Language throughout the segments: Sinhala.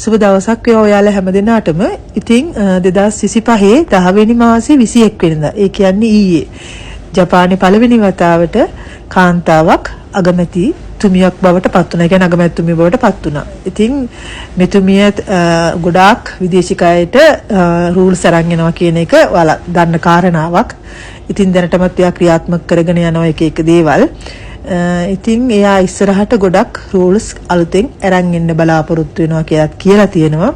සුබ දවසක් වේවා ඔයාලා හැමදෙනාටම. ඉතින් 2025 10 වෙනි මාසේ 21 වෙනිදා. ඒ කියන්නේ ඊයේ ජපානයේ පළවෙනි වතාවට කාන්තාවක් අගමැති තුමියක් බවට පත් වුණා. ඒ කියන්නේ අගමැති තුමිය බවට පත් වුණා. ඉතින් මෙතුමිය ගොඩාක් විදේශිකයන්ට රූල්ස් අරන් යනවා කියන එක ඔයාලා දන්න කාරණාවක්. ඉතින් දැනටමත් එයා ක්‍රියාත්මක කරගෙන යනවා එක දේවල්. ඉතින් එයා ඉස්සරහට ගොඩක් රූල්ස් අලුතෙන් අරන් එන්න බලාපොරොත්තු වෙනවා කියලා තියෙනවා.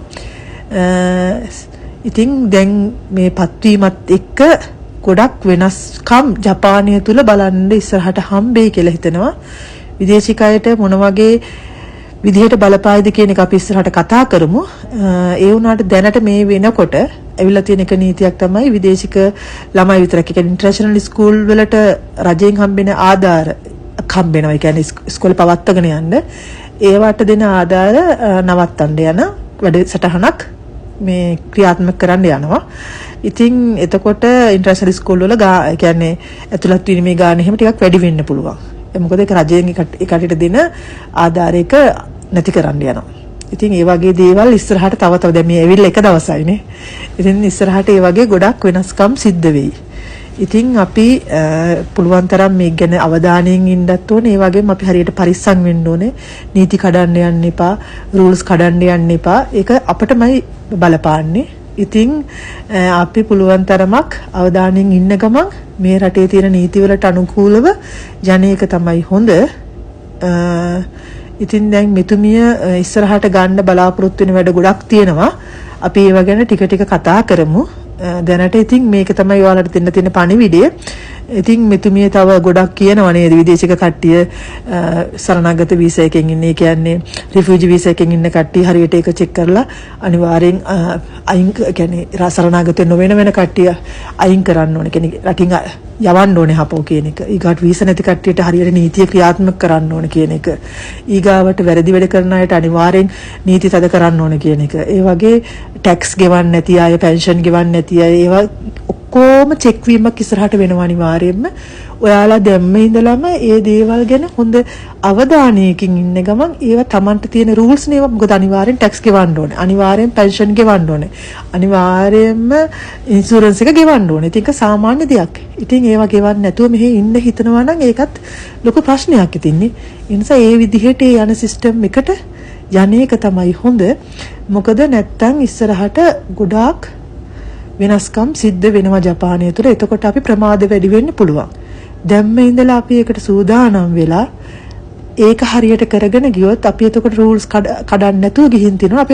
ඉතින් දැන් මේ පත්වීමත් එක්ක ගොඩක් වෙනස්කම් ජපානය තුල බලන්න ඉස්සරහට හම්බෙයි කියලා හිතනවා. විදේශිකයන්ට මොන වගේ විදිහට බලපායිද කියන එක අපි ඉස්සරහට කතා කරමු. ඒ වුණාට දැනට මේ වෙනකොට ඇවිල්ලා තියෙන එක නීතියක් තමයි විදේශික ළමයි විතරක්. ඒ කියන්නේ ඉන්ටර්නැෂනල් ස්කූල් වලට රජයෙන් හම්බෙන ආධාර හම්බෙනවා. ඒ කියන්නේ ඉස්කෝලේ පවත්වාගෙන යන්න ඒවට දෙන ආධාර නවත්තන්න යන වැඩසටහනක් මේ ක්‍රියාත්මක කරන්න යනවා. ඉතින් එතකොට ඉන්ටර්නැෂනල් ස්කූල් වල ඒ කියන්නේ ඇතුළත් වීමේ ගාන එහෙම ටිකක් වැඩි වෙන්න පුළුවන්. මොකද ඒක රජයෙන් එකට දෙන ආධාරයක නැති කරන්න යනවා. ඉතින් ඒ වගේ දේවල් ඉස්සරහට තව දැන් මේ ඇවිල්ලා එක දවසයිනේ. ඉතින් ඉස්සරහට ඒ වගේ ගොඩක් වෙනස්කම් සිද්ධ වෙයි. ඉතින් අපි පුළුවන් තරම් මේක ගැන අවධානයෙන් ඉන්නත් ඕනේ. ඒ වගේම අපි හරියට පරිස්සම් වෙන්න ඕනේ. නීති කඩන්න යන්න එපා, රූල්ස් කඩන්න යන්න එපා. ඒක අපිටමයි බලපාන්නේ. ඉතින් අපි පුළුවන් තරමක් අවධානයෙන් ඉන්න ගමන් මේ රටේ තියෙන නීතිවලට අනුකූලව ජනේක තමයි හොඳ. ඉතින් දැන් මෙතුමිය ඉස්සරහට ගන්න බලාපොරොත්තු වෙන වැඩ ගොඩක් තියෙනවා. අපි ඒව ගැන ටික කතා කරමු. දැනට ඉතින් මේක තමයි ඔයාලට දෙන්න තියෙන පණිවිඩය. ඉතින් මෙතුමිය තව ගොඩක් කියනවා නේද විදේශික කට්ටිය සරණාගත වීසා එකකින් ඉන්නේ. ඒ කියන්නේ රිෆියුජි වීසා එකකින් ඉන්න කට්ටිය හරියට ඒක චෙක් කරලා අනිවාර්යෙන් අයින් කියන්නේ සරණාගත නොවන කට්ටිය අයින් කරන්න ඕනේ. කියන්නේ රටින් යවන්න ඕනේ හපෝ කියන එක. ඊගාට වීසා නැති කට්ටියට හරියට නීතිය ක්‍රියාත්මක කරන්න ඕනේ කියන එක. ඊගාවට වැරදි වැඩ කරන අයට අනිවාර්යෙන් නීති තද කරන්න ඕනේ කියන එක. ඒ වගේ ටැක්ස් ගෙවන්න නැති අය, පෙන්ෂන් ගෙවන්න නැති අය ඒවා ඔක්කොම චෙක් වීමක් ඉස්සරහට වෙනවා අනිවාර්යයෙන්ම. ඔයාලා දැම්ම ඉඳලම ඒ දේවල් ගැන හොඳ අවධානයකින් ඉන්න ගමන් ඒවා Tamanට තියෙන රූල්ස් නේවා. මොකද අනිවාර්යෙන් ටැක්ස් ගෙවන්න ඕනේ. අනිවාර්යෙන් පෙන්ෂන් ගෙවන්න ඕනේ. අනිවාර්යෙන්ම ඉන්ෂුරන්ස් එක ගෙවන්න ඕනේ. ඒක සාමාන්‍ය දෙයක්. ඉතින් ඒවා ගෙවන්න නැතුව මෙහෙ ඉන්න හිතනවා නම් ඒකත් ලොකු ප්‍රශ්නයක් ඉතින්නේ. ඒ නිසා ඒ විදිහට යන සිස්ටම් එකට යන්නේක තමයි හොඳ. මොකද නැත්තම් ඉස්සරහට ගොඩාක් වෙනස්කම් සිද්ධ වෙනවා ජපානය තුළ. එතකොට අපි ප්‍රමාද වැඩි වෙන්න පුළුවන්. දැම්ම ඉඳලා අපි ඒකට සූදානම් වෙලා ඒක හරියට කරගෙන ගියොත් අපි එතකොට රූල්ස් කඩන්න නැතුව ගිහින් තිනවා.